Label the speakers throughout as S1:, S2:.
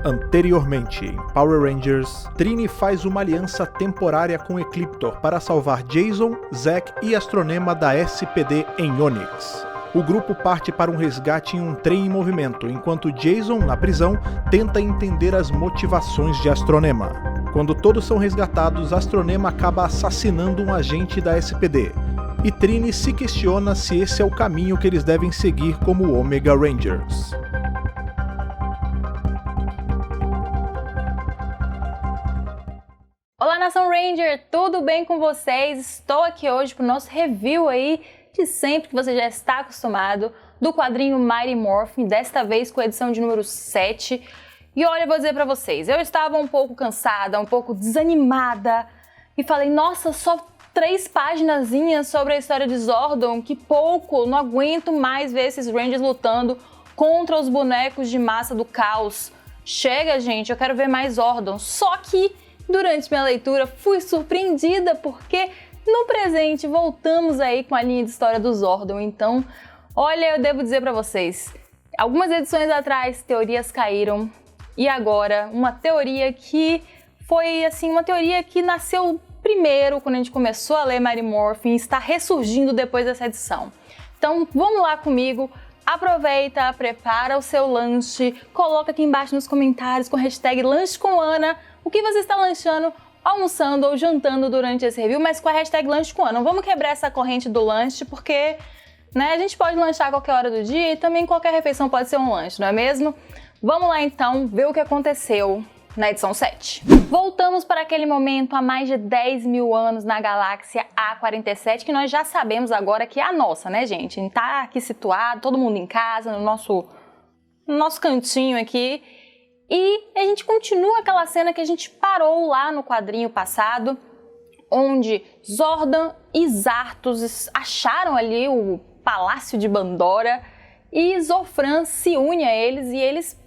S1: Anteriormente, em Power Rangers, Trini faz uma aliança temporária com Ecliptor para salvar Jason, Zack e Astronema da SPD em Onyx. O grupo parte para um resgate em um trem em movimento, enquanto Jason, na prisão, tenta entender as motivações de Astronema. Quando todos são resgatados, Astronema acaba assassinando um agente da SPD, e Trini se questiona se esse é o caminho que eles devem seguir como Omega Rangers.
S2: Olá, Nação Ranger, tudo bem com vocês? Estou aqui hoje para o nosso review aí de sempre que você já está acostumado do quadrinho Mighty Morphin, desta vez com a edição de número 7. E olha, eu vou dizer para vocês, eu estava um pouco cansada, um pouco desanimada e falei, nossa, só 3 paginazinhas sobre a história de Zordon, que pouco, não aguento mais ver esses Rangers lutando contra os bonecos de massa do caos. Chega, gente, eu quero ver mais Zordon. Só que durante minha leitura fui surpreendida porque no presente voltamos aí com a linha de história do Zordon. Então, olha, eu devo dizer para vocês, algumas edições atrás teorias caíram e agora uma teoria que foi assim, uma teoria que nasceu primeiro quando a gente começou a ler Mighty Morphin, está ressurgindo depois dessa edição. Então, vamos lá comigo. Aproveita, prepara o seu lanche, coloca aqui embaixo nos comentários com a hashtag Lanche com Ana o que você está lanchando, almoçando ou jantando durante esse review, mas com a hashtag Lanche com Ana. Vamos quebrar essa corrente do lanche, porque né, a gente pode lanchar a qualquer hora do dia e também qualquer refeição pode ser um lanche, não é mesmo? Vamos lá então ver o que aconteceu na edição 7. Voltamos para aquele momento há mais de 10 mil anos na galáxia A47, que nós já sabemos agora que é a nossa, né, gente? Tá aqui situado, todo mundo em casa, no nosso cantinho aqui. E a gente continua aquela cena que a gente parou lá no quadrinho passado, onde Zordon e Zartos acharam ali o Palácio de Bandora e Zofran se une a eles e eles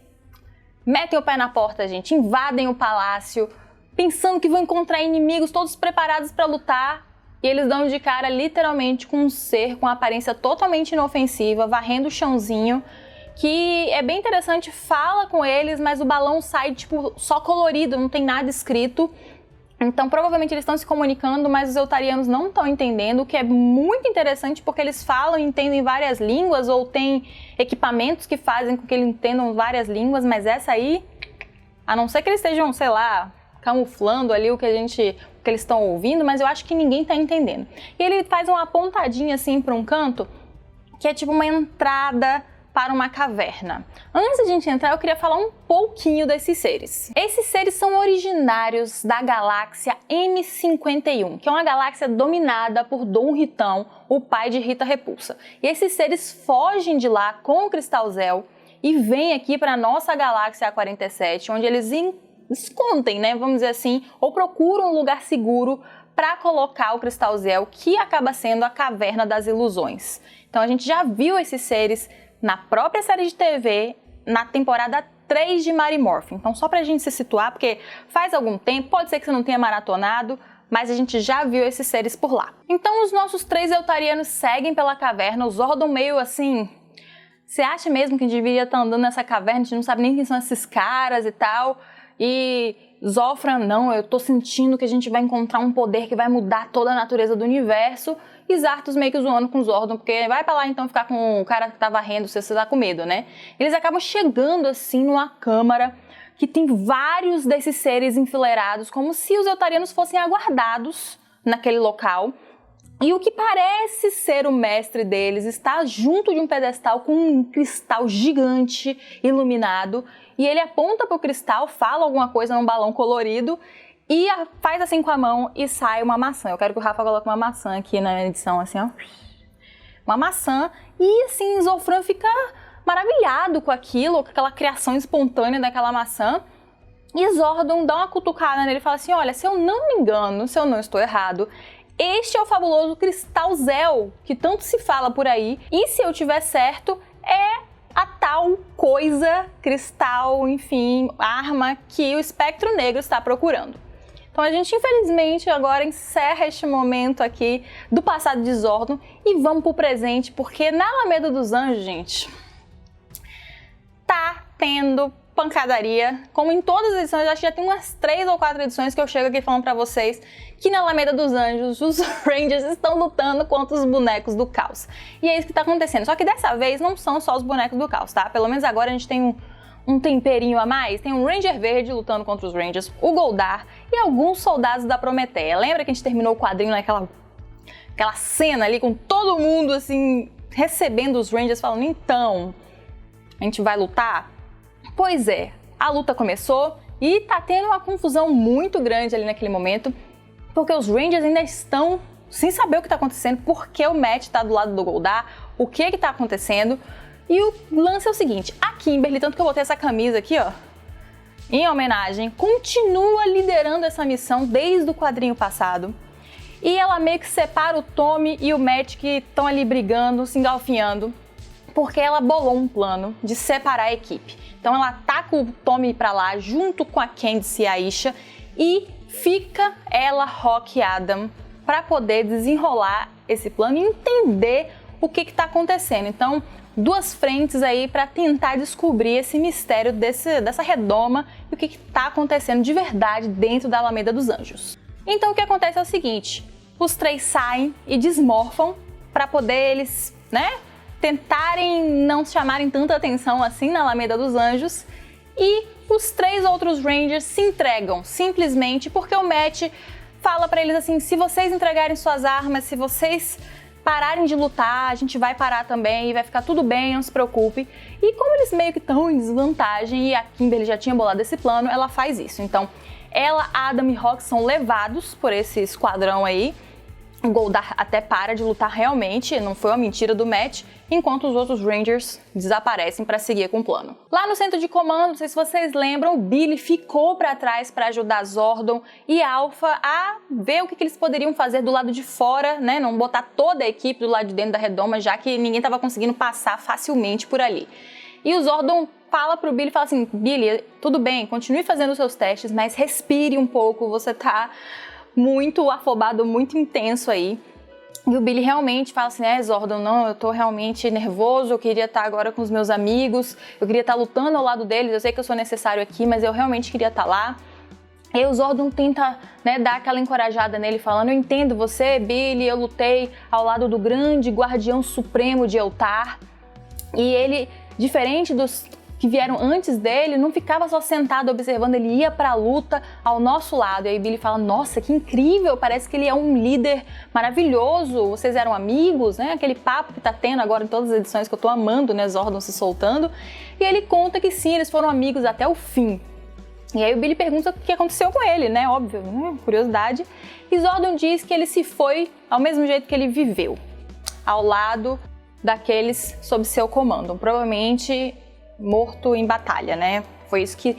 S2: metem o pé na porta, gente, invadem o palácio, pensando que vão encontrar inimigos todos preparados para lutar, e eles dão de cara literalmente com um ser com aparência totalmente inofensiva, varrendo o chãozinho, que é bem interessante, fala com eles, mas o balão sai tipo só colorido, não tem nada escrito. Então provavelmente eles estão se comunicando, mas os Eltarianos não estão entendendo, o que é muito interessante porque eles falam e entendem várias línguas ou tem equipamentos que fazem com que eles entendam várias línguas, mas essa aí, a não ser que eles estejam, sei lá, camuflando ali o que eles estão ouvindo, mas eu acho que ninguém está entendendo. E ele faz uma pontadinha assim para um canto, que é tipo uma entrada para uma caverna. Antes de a gente entrar, eu queria falar um pouquinho desses seres. Esses seres são originários da galáxia M51, que é uma galáxia dominada por Dom Ritão, o pai de Rita Repulsa. E esses seres fogem de lá com o Cristal Zel e vêm aqui para a nossa galáxia A47, onde eles escondem, né, vamos dizer assim, ou procuram um lugar seguro para colocar o Cristal Zel, que acaba sendo a Caverna das Ilusões. Então a gente já viu esses seres na própria série de TV, na temporada 3 de Mighty Morphin. Então só pra gente se situar, porque faz algum tempo, pode ser que você não tenha maratonado, mas a gente já viu esses seres por lá. Então os nossos 3 Eltarianos seguem pela caverna, o Zordon meio assim, você acha mesmo que deveria estar andando nessa caverna, a gente não sabe nem quem são esses caras e tal, e Zofran, não, eu tô sentindo que a gente vai encontrar um poder que vai mudar toda a natureza do universo, e Zartos meio que zoando com Zordon, porque vai pra lá então ficar com o cara que tá varrendo, se você tá com medo, né? Eles acabam chegando assim numa câmara que tem vários desses seres enfileirados, como se os Eltarianos fossem aguardados naquele local. E o que parece ser o mestre deles está junto de um pedestal com um cristal gigante iluminado, e ele aponta pro cristal, fala alguma coisa num balão colorido, e faz assim com a mão e sai uma maçã. Eu quero que o Rafa coloque uma maçã aqui na edição, assim, ó. Uma maçã. E assim, Zofran fica maravilhado com aquilo, com aquela criação espontânea daquela maçã. E Zordon dá uma cutucada nele e fala assim, olha, se eu não me engano, se eu não estou errado, este é o fabuloso Cristal Zel, que tanto se fala por aí. E se eu tiver certo, é a tal coisa, cristal, enfim, arma que o Espectro Negro está procurando. Então a gente infelizmente agora encerra este momento aqui do passado de Zordon e vamos pro presente, porque na Alameda dos Anjos, gente, tá tendo pancadaria, como em todas as edições. Eu acho que já tem umas 3 ou 4 edições que eu chego aqui falando pra vocês que na Alameda dos Anjos os Rangers estão lutando contra os bonecos do caos. E é isso que tá acontecendo. Só que dessa vez não são só os bonecos do caos, tá? Pelo menos agora a gente tem um temperinho a mais. Tem um Ranger Verde lutando contra os Rangers, o Goldar e alguns soldados da Prometeia. Lembra que a gente terminou o quadrinho naquela cena ali com todo mundo assim recebendo os Rangers falando, então, a gente vai lutar? Pois é, a luta começou e tá tendo uma confusão muito grande ali naquele momento, porque os Rangers ainda estão sem saber o que tá acontecendo, porque o Matt tá do lado do Goldar, o que tá acontecendo. E o lance é o seguinte, a Kimberly, tanto que eu botei essa camisa aqui, ó, em homenagem, continua liderando essa missão desde o quadrinho passado. E ela meio que separa o Tommy e o Matt que estão ali brigando, se engalfinhando, porque ela bolou um plano de separar a equipe. Então ela taca o Tommy pra lá, junto com a Candice e a Isha, e fica ela, Rock e Adam, pra poder desenrolar esse plano e entender o que tá acontecendo. Então, 2 frentes aí para tentar descobrir esse mistério dessa redoma e o que tá acontecendo de verdade dentro da Alameda dos Anjos. Então o que acontece é o seguinte, os 3 saem e desmorfam para poder eles, tentarem não chamarem tanta atenção assim na Alameda dos Anjos, e os 3 outros Rangers se entregam simplesmente porque o Matt fala para eles assim, se vocês entregarem suas armas, se vocês pararem de lutar, a gente vai parar também e vai ficar tudo bem, não se preocupe. E como eles meio que estão em desvantagem e a Kimberly já tinha bolado esse plano, ela faz isso. Então, ela, Adam e Rock são levados por esse esquadrão aí. O Goldar até para de lutar realmente, não foi uma mentira do Matt, enquanto os outros Rangers desaparecem para seguir com o plano. Lá no centro de comando, não sei se vocês lembram, o Billy ficou para trás para ajudar Zordon e Alpha a ver o que eles poderiam fazer do lado de fora, não botar toda a equipe do lado de dentro da redoma, já que ninguém estava conseguindo passar facilmente por ali. E o Zordon fala pro Billy, fala assim, Billy, tudo bem, continue fazendo os seus testes, mas respire um pouco, você tá muito afobado, muito intenso aí. E o Billy realmente fala assim, Zordon, não, eu tô realmente nervoso, eu queria estar agora com os meus amigos, eu queria estar lutando ao lado deles, eu sei que eu sou necessário aqui, mas eu realmente queria estar lá. E o Zordon tenta, dar aquela encorajada nele, falando, eu entendo você, Billy, eu lutei ao lado do grande guardião supremo de Eltar, e ele, diferente dos que vieram antes dele, não ficava só sentado observando, ele ia pra luta ao nosso lado. E aí Billy fala, nossa, que incrível, parece que ele é um líder maravilhoso, vocês eram amigos, aquele papo que tá tendo agora em todas as edições que eu tô amando, Zordon se soltando. E ele conta que sim, eles foram amigos até o fim. E aí o Billy pergunta o que aconteceu com ele, óbvio, curiosidade. E Zordon diz que ele se foi ao mesmo jeito que ele viveu, ao lado daqueles sob seu comando, provavelmente morto em batalha, é isso que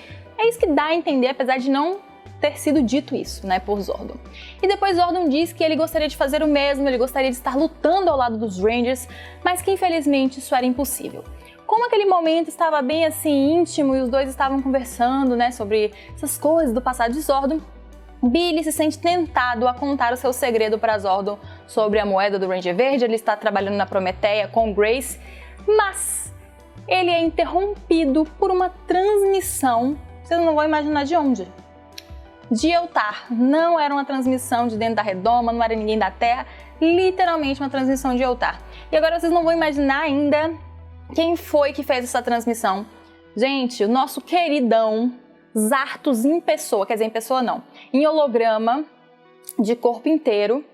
S2: dá a entender, apesar de não ter sido dito isso, por Zordon. E depois Zordon diz que ele gostaria de fazer o mesmo, ele gostaria de estar lutando ao lado dos Rangers, mas que infelizmente isso era impossível. Como aquele momento estava bem assim íntimo e os dois estavam conversando, sobre essas coisas do passado de Zordon, Billy se sente tentado a contar o seu segredo para Zordon sobre a moeda do Ranger Verde. Ele está trabalhando na Prometeia com Grace, mas ele é interrompido por uma transmissão, vocês não vão imaginar de onde. De Eltar. Não era uma transmissão de dentro da redoma, não era ninguém da Terra, literalmente uma transmissão de Eltar. E agora vocês não vão imaginar ainda quem foi que fez essa transmissão. Gente, o nosso queridão Zartos em pessoa, quer dizer, em pessoa não, em holograma, de corpo inteiro,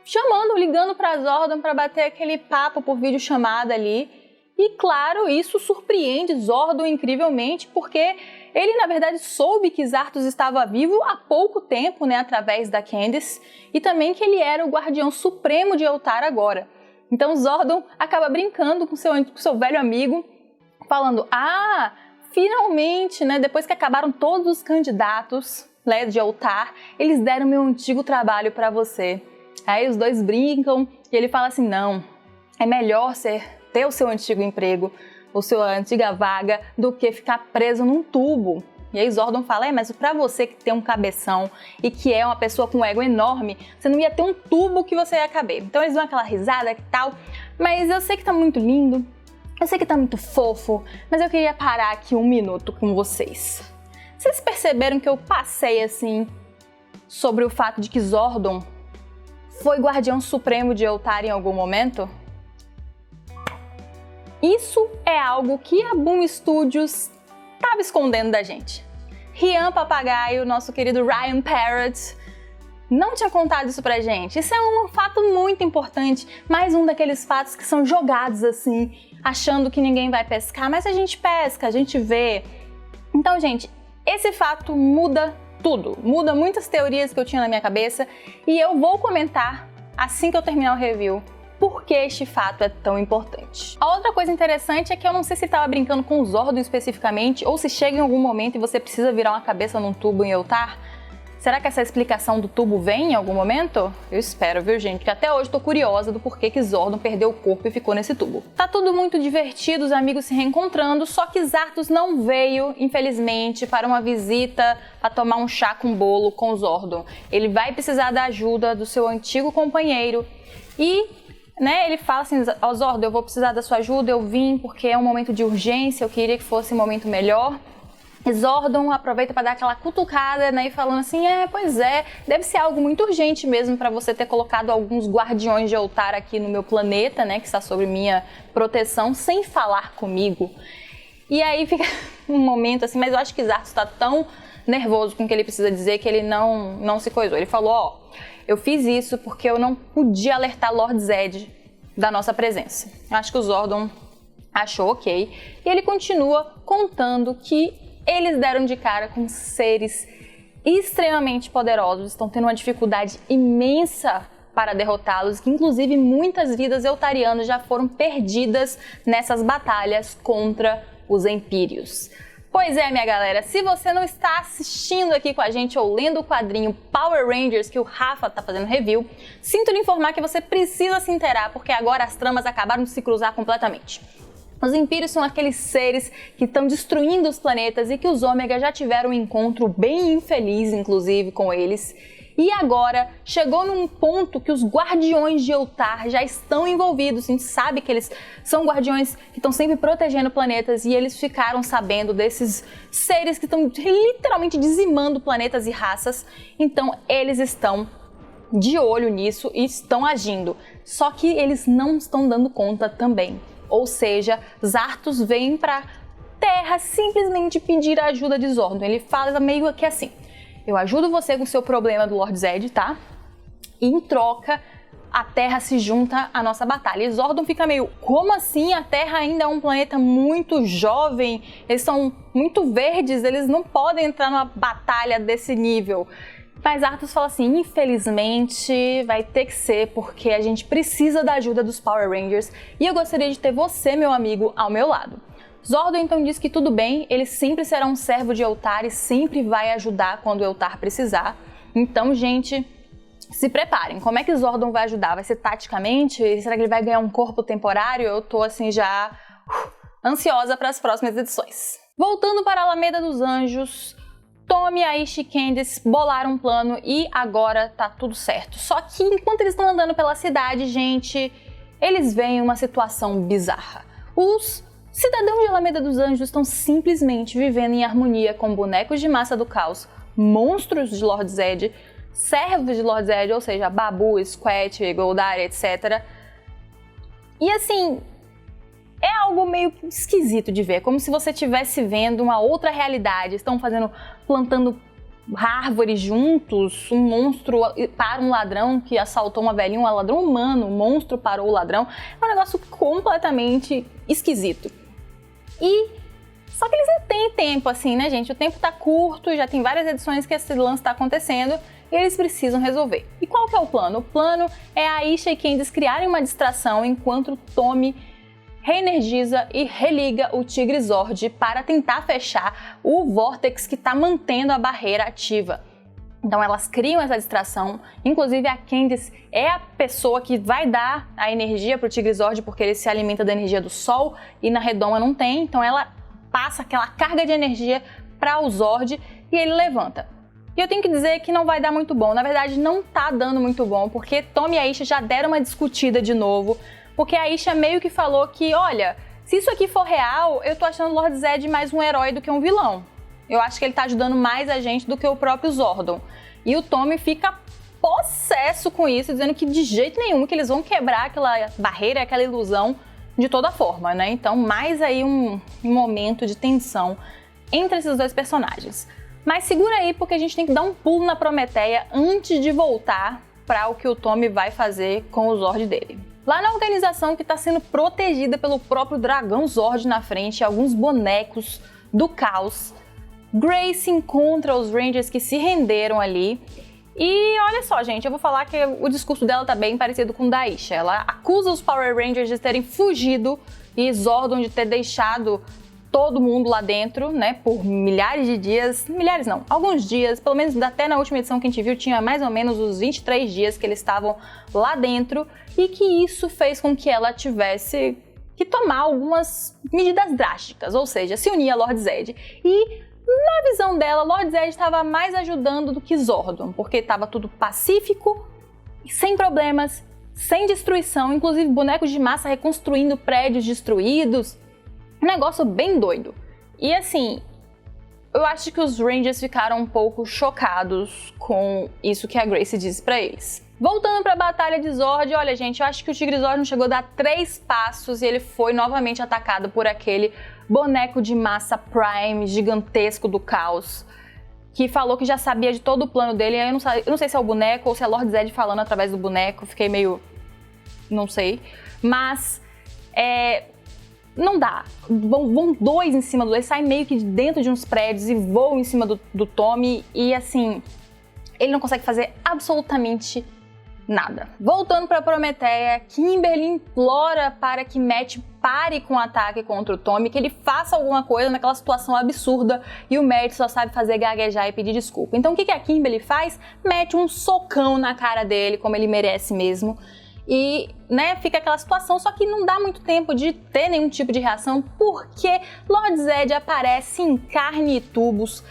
S2: chamando, ligando para Zordon para bater aquele papo por videochamada ali. E claro, isso surpreende Zordon incrivelmente, porque ele na verdade soube que Zartos estava vivo há pouco tempo, através da Candice, e também que ele era o guardião supremo de Eltar agora. Então Zordon acaba brincando com seu velho amigo, falando, finalmente, depois que acabaram todos os candidatos de Eltar, eles deram meu antigo trabalho para você. Aí os dois brincam e ele fala assim, não, é melhor ter o seu antigo emprego, a sua antiga vaga, do que ficar preso num tubo. E aí Zordon fala, mas pra você que tem um cabeção e que é uma pessoa com um ego enorme, você não ia ter um tubo que você ia caber. Então eles dão aquela risada e tal, mas eu sei que tá muito lindo, Eu sei que tá muito fofo, mas eu queria parar aqui um minuto com vocês. Vocês perceberam que eu passei assim sobre o fato de que Zordon foi guardião supremo de Eltar em algum momento? Isso é algo que a Boom Studios estava escondendo da gente. Rian Papagaio, nosso querido Ryan Parrott, não tinha contado isso pra gente. Isso é um fato muito importante, mais um daqueles fatos que são jogados assim, achando que ninguém vai pescar, mas a gente pesca, a gente vê. Então, gente, esse fato muda tudo, muda muitas teorias que eu tinha na minha cabeça e eu vou comentar assim que eu terminar o review por que este fato é tão importante. A outra coisa interessante é que eu não sei se estava brincando com o Zordon especificamente ou se chega em algum momento e você precisa virar uma cabeça num tubo em Eltar. Será que essa explicação do tubo vem em algum momento? Eu espero, viu, gente? Porque até hoje tô curiosa do porquê que Zordon perdeu o corpo e ficou nesse tubo. Tá tudo muito divertido, os amigos se reencontrando, só que Zartos não veio, infelizmente, para uma visita para tomar um chá com bolo com Zordon. Ele vai precisar da ajuda do seu antigo companheiro e, ele fala assim, Zordon, eu vou precisar da sua ajuda, eu vim porque é um momento de urgência, eu queria que fosse um momento melhor. E Zordon aproveita para dar aquela cutucada, e falando assim, pois é, deve ser algo muito urgente mesmo para você ter colocado alguns guardiões de Eltar aqui no meu planeta, que está sob minha proteção, sem falar comigo. E aí fica um momento assim, mas eu acho que Zartos está tão nervoso com o que ele precisa dizer que ele não se coisou. Ele falou, eu fiz isso porque eu não podia alertar Lord Zed da nossa presença. Eu acho que o Zordon achou ok, e ele continua contando que eles deram de cara com seres extremamente poderosos, estão tendo uma dificuldade imensa para derrotá-los, que inclusive muitas vidas eltarianas já foram perdidas nessas batalhas contra os Empíreos. Pois é, minha galera, se você não está assistindo aqui com a gente ou lendo o quadrinho Power Rangers que o Rafa está fazendo review, sinto lhe informar que você precisa se inteirar, porque agora as tramas acabaram de se cruzar completamente. Os Empíreos são aqueles seres que estão destruindo os planetas e que os Ômega já tiveram um encontro bem infeliz, inclusive, com eles. E agora chegou num ponto que os Guardiões de Eltar já estão envolvidos. A gente sabe que eles são guardiões que estão sempre protegendo planetas e eles ficaram sabendo desses seres que estão literalmente dizimando planetas e raças. Então eles estão de olho nisso e estão agindo. Só que eles não estão dando conta também. Ou seja, Zartos vem pra Terra simplesmente pedir a ajuda de Zordon. Ele fala meio que assim, eu ajudo você com o seu problema do Lord Zed, tá? E em troca, a Terra se junta à nossa batalha. E Zordon fica meio, como assim? A Terra ainda é um planeta muito jovem, eles são muito verdes, eles não podem entrar numa batalha desse nível. Mas Zartos fala assim, infelizmente vai ter que ser porque a gente precisa da ajuda dos Power Rangers e eu gostaria de ter você, meu amigo, ao meu lado. Zordon então diz que tudo bem, ele sempre será um servo de Eltar e sempre vai ajudar quando Eltar precisar. Então, gente, se preparem. Como é que Zordon vai ajudar? Vai ser taticamente? Será que ele vai ganhar um corpo temporário? Eu tô assim já ansiosa para as próximas edições. Voltando para a Alameda dos Anjos, Tommy, Aisha e Candice bolaram um plano e agora tá tudo certo. Só que enquanto eles estão andando pela cidade, gente, eles veem uma situação bizarra. Os cidadãos de Alameda dos Anjos estão simplesmente vivendo em harmonia com bonecos de massa do caos, monstros de Lord Zed, servos de Lord Zed, ou seja, Babu, Squat, Goldari, etc. E assim, é algo meio esquisito de ver, como se você estivesse vendo uma outra realidade. Estão plantando árvores juntos, um monstro para um ladrão que assaltou uma velhinha, um ladrão humano, um monstro parou o ladrão. É um negócio completamente esquisito. Só que eles não têm tempo assim, né, gente? O tempo tá curto, já tem várias edições que esse lance tá acontecendo e eles precisam resolver. E qual que é o plano? O plano é a Aisha e Candice criarem uma distração enquanto Tommy reenergiza e religa o Tigre Zord para tentar fechar o vórtex que está mantendo a barreira ativa. Então elas criam essa distração, inclusive a Candice é a pessoa que vai dar a energia para o Tigre Zord porque ele se alimenta da energia do Sol e na Redoma não tem, então ela passa aquela carga de energia para o Zord e ele levanta. E eu tenho que dizer que não vai dar muito bom, na verdade não tá dando muito bom, porque Tommy e Aisha já deram uma discutida de novo, porque a Aisha meio que falou que, olha, Se isso aqui for real, eu tô achando o Lord Zed mais um herói do que um vilão. Eu acho que ele tá ajudando mais a gente do que o próprio Zordon. E o Tommy fica possesso com isso, dizendo que de jeito nenhum que eles vão quebrar aquela barreira, aquela ilusão de toda forma, né? Então, mais aí um momento de tensão entre esses dois personagens. Mas segura aí, porque a gente tem que dar um pulo na Prometeia antes de voltar para o que o Tommy vai fazer com o Zord dele. Lá na organização que está sendo protegida pelo próprio dragão Zord na frente, alguns bonecos do caos, Grace encontra os Rangers que se renderam ali. E olha só, gente, eu vou falar que o discurso dela tá bem parecido com o da Isha. Ela acusa os Power Rangers de terem fugido e Zordon de ter deixado todo mundo lá dentro, né, por milhares de dias, milhares não, alguns dias, pelo menos até na última edição que a gente viu, tinha mais ou menos os 23 dias que eles estavam lá dentro, e que isso fez com que ela tivesse que tomar algumas medidas drásticas, ou seja, se unir a Lord Zed. E na visão dela, Lord Zed estava mais ajudando do que Zordon, porque estava tudo pacífico, sem problemas, sem destruição, inclusive bonecos de massa reconstruindo prédios destruídos. Um negócio bem doido. E assim, eu acho que os Rangers ficaram um pouco chocados com isso que a Grace disse pra eles. Voltando pra Batalha de Zord, olha gente, eu acho que o Tigre Zord não chegou a dar 3 passos e ele foi novamente atacado por aquele boneco de massa Prime gigantesco do caos, que falou que já sabia de todo o plano dele. Eu não sei se é o boneco ou se é Lord Zed falando através do boneco, fiquei meio... não sei. Mas, não dá. Vão dois em cima do dois, saem meio que de dentro de uns prédios e voam em cima do Tommy. E assim, ele não consegue fazer absolutamente nada. Voltando para Prometeia, Kimberly implora para que Matt pare com o ataque contra o Tommy, que ele faça alguma coisa naquela situação absurda, e o Matt só sabe fazer gaguejar e pedir desculpa. Então o que a Kimberly faz? Mete um socão na cara dele, como ele merece mesmo. E, né, fica aquela situação, só que não dá muito tempo de ter nenhum tipo de reação, porque Lord Zed aparece em carne e tubos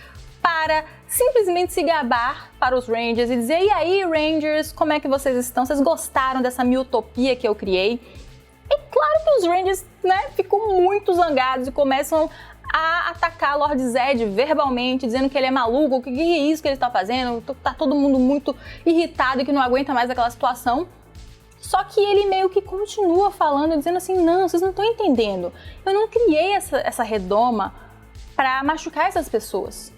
S2: para simplesmente se gabar para os Rangers e dizer: e aí, Rangers, como é que vocês estão? Vocês gostaram dessa minha utopia que eu criei? E claro que os Rangers, né, ficam muito zangados e começam a atacar Lord Zed verbalmente, dizendo que ele é maluco, o que é isso que ele está fazendo, tá todo mundo muito irritado e que não aguenta mais aquela situação. Só que ele meio que continua falando, dizendo assim: não, vocês não estão entendendo. Eu não criei essa redoma para machucar essas pessoas.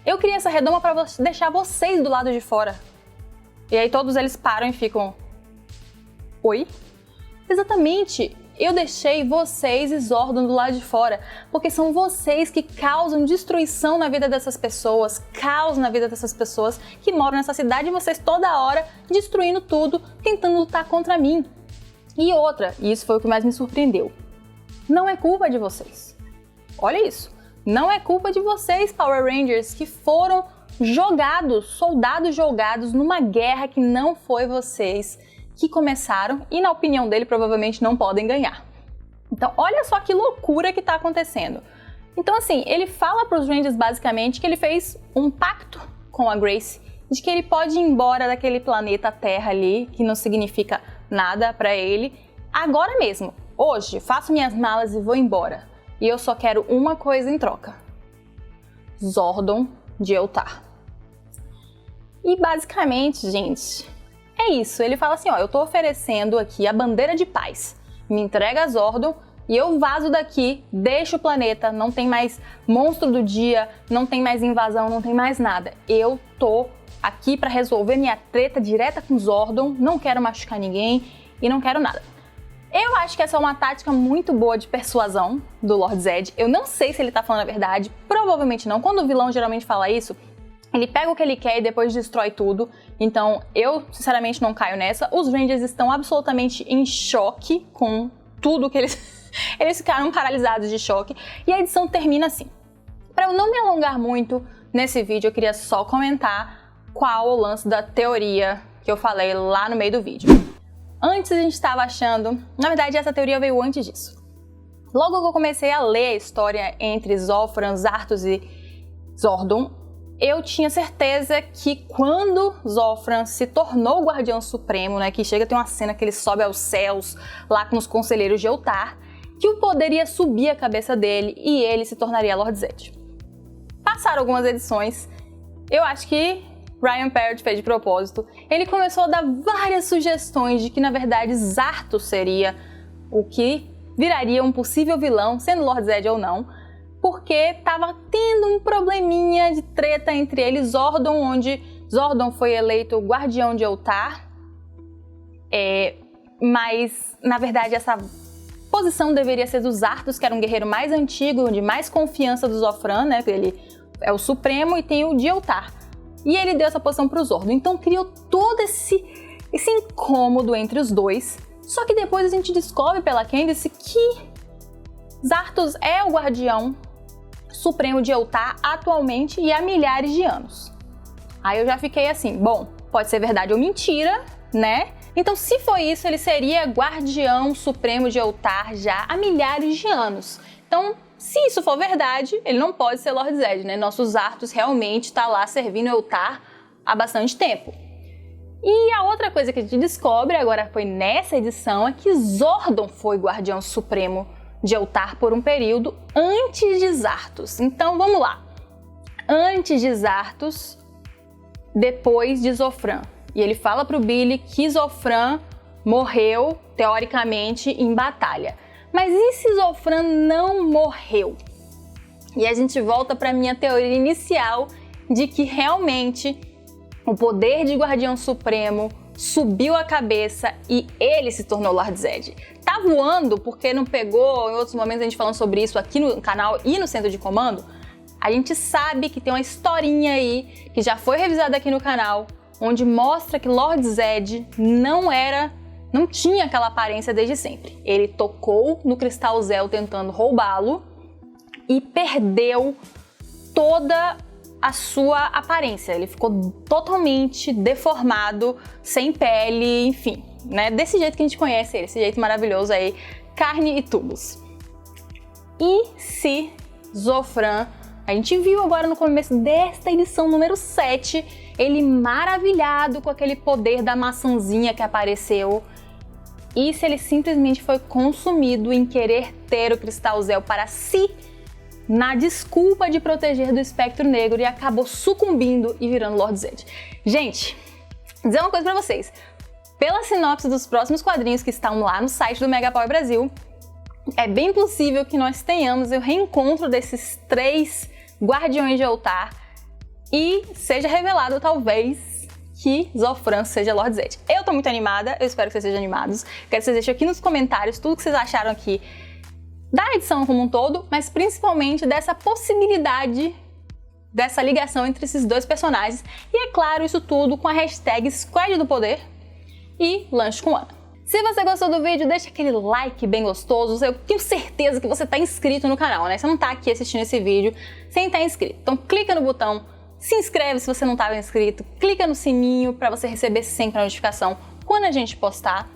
S2: Eu criei essa redoma para deixar vocês do lado de fora. E aí todos eles param e ficam: oi? Exatamente. Eu deixei vocês e Zordon do lado de fora, porque são vocês que causam destruição na vida dessas pessoas, caos na vida dessas pessoas que moram nessa cidade, e vocês toda hora destruindo tudo, tentando lutar contra mim. E outra, e isso foi o que mais me surpreendeu, não é culpa de vocês. Olha isso, não é culpa de vocês, Power Rangers, que foram jogados, soldados jogados numa guerra que não foi vocês que começaram e, na opinião dele, provavelmente não podem ganhar. Então, olha só que loucura que tá acontecendo. Então, assim, ele fala para os Rangers basicamente que ele fez um pacto com a Grace de que ele pode ir embora daquele planeta Terra ali, que não significa nada para ele, agora mesmo. Hoje, faço minhas malas e vou embora. E eu só quero uma coisa em troca: Zordon de Eltar. E basicamente, gente, é isso. Ele fala assim: ó, eu tô oferecendo aqui a bandeira de paz. Me entrega a Zordon e eu vazo daqui, deixo o planeta, não tem mais monstro do dia, não tem mais invasão, não tem mais nada. Eu tô aqui pra resolver minha treta direta com Zordon, não quero machucar ninguém e não quero nada. Eu acho que essa é uma tática muito boa de persuasão do Lord Zed. Eu não sei se ele tá falando a verdade, provavelmente não. Quando o vilão geralmente fala isso, ele pega o que ele quer e depois destrói tudo. Então, eu, sinceramente, não caio nessa. Os Rangers estão absolutamente em choque com tudo que eles... eles ficaram paralisados de choque. E a edição termina assim. Para eu não me alongar muito nesse vídeo, eu queria só comentar qual o lance da teoria que eu falei lá no meio do vídeo. Antes a gente estava achando... Na verdade, essa teoria veio antes disso. Logo que eu comecei a ler a história entre Zofran, Zartos e Zordon, eu tinha certeza que quando Zofran se tornou o Guardião Supremo, né, que chega a ter uma cena que ele sobe aos céus lá com os conselheiros de Eltar, que o poder ia subir a cabeça dele e ele se tornaria Lord Zed. Passaram algumas edições, eu acho que Ryan Parrott fez de propósito. Ele começou a dar várias sugestões de que, na verdade, Zartos seria o que viraria um possível vilão, sendo Lord Zed ou não, porque estava tendo um probleminha de treta entre ele e Zordon, onde Zordon foi eleito guardião de Eltar, mas, na verdade, essa posição deveria ser do Zartos, que era um guerreiro mais antigo, de mais confiança do Zofran, né? Ele é o Supremo e tem o de Eltar. E ele deu essa posição para o Zordon. Então criou todo esse incômodo entre os dois. Só que depois a gente descobre pela Candice que Zartos é o guardião supremo de Eltar atualmente e há milhares de anos. Aí eu já fiquei assim, bom, pode ser verdade ou mentira, né? Então, se foi isso, ele seria guardião supremo de Eltar já há milhares de anos. Então, se isso for verdade, ele não pode ser Lord Zed, né? Nosso Zartos realmente está lá servindo Eltar há bastante tempo. E a outra coisa que a gente descobre, agora foi nessa edição, é que Zordon foi guardião supremo de Eltar por um período antes de Zartos. Então, vamos lá. Antes de Zartos, depois de Zofran. E ele fala pro Billy que Zofran morreu, teoricamente, em batalha. Mas e se Zofran não morreu? E a gente volta para minha teoria inicial de que realmente o poder de Guardião Supremo subiu a cabeça e ele se tornou Lord Zed. Tá voando porque não pegou, em outros momentos a gente falando sobre isso aqui no canal e no Centro de Comando. A gente sabe que tem uma historinha aí que já foi revisada aqui no canal, onde mostra que Lord Zed não tinha aquela aparência desde sempre. Ele tocou no Cristal Zel tentando roubá-lo e perdeu toda a sua aparência. Ele ficou totalmente deformado, sem pele, enfim, né? Desse jeito que a gente conhece ele, esse jeito maravilhoso aí, carne e tubos. E se Zofran, a gente viu agora no começo desta edição número 7, ele maravilhado com aquele poder da maçãzinha que apareceu. E se ele simplesmente foi consumido em querer ter o Cristal Zel para si, na desculpa de proteger do Espectro Negro, e acabou sucumbindo e virando Lord Zed. Gente, vou dizer uma coisa pra vocês. Pela sinopse dos próximos quadrinhos que estão lá no site do Mega Power Brasil, é bem possível que nós tenhamos o reencontro desses 3 Guardiões de Eltar e seja revelado, talvez, que Zofran seja Lord Zed. Eu tô muito animada, eu espero que vocês sejam animados. Quero que vocês deixem aqui nos comentários tudo que vocês acharam aqui da edição como um todo, mas principalmente dessa possibilidade, dessa ligação entre esses 2 personagens. E é claro, isso tudo com a hashtag Squad do Poder e Lanche com Ana. Se você gostou do vídeo, deixa aquele like bem gostoso. Eu tenho certeza que você tá inscrito no canal, né? Você não tá aqui assistindo esse vídeo sem estar inscrito. Então clica no botão, se inscreve se você não estava inscrito, clica no sininho para você receber sempre a notificação quando a gente postar.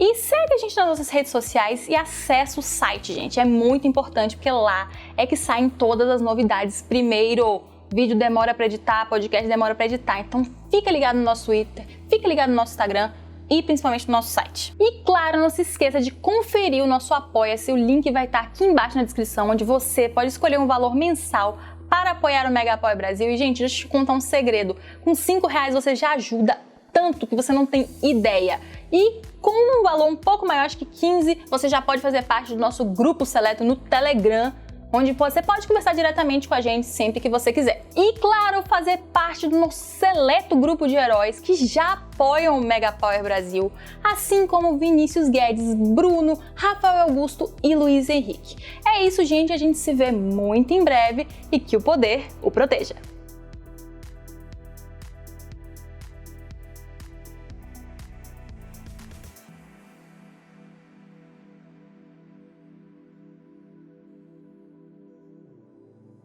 S2: E segue a gente nas nossas redes sociais e acessa o site, gente. É muito importante porque lá é que saem todas as novidades primeiro. Vídeo demora para editar, podcast demora para editar. Então fica ligado no nosso Twitter, fica ligado no nosso Instagram e principalmente no nosso site. E claro, não se esqueça de conferir o nosso Apoia-se. O link vai estar aqui embaixo na descrição, onde você pode escolher um valor mensal para apoiar o Mega Power Brasil. E, gente, deixa eu te contar um segredo. Com R$5 você já ajuda tanto que você não tem ideia. E com um valor um pouco maior, acho que 15, você já pode fazer parte do nosso grupo seleto no Telegram, onde você pode conversar diretamente com a gente sempre que você quiser. E, claro, fazer parte do nosso seleto grupo de heróis que já apoiam o Mega Power Brasil, assim como Vinícius Guedes, Bruno, Rafael Augusto e Luiz Henrique. É isso, gente. A gente se vê muito em breve e que o poder o proteja.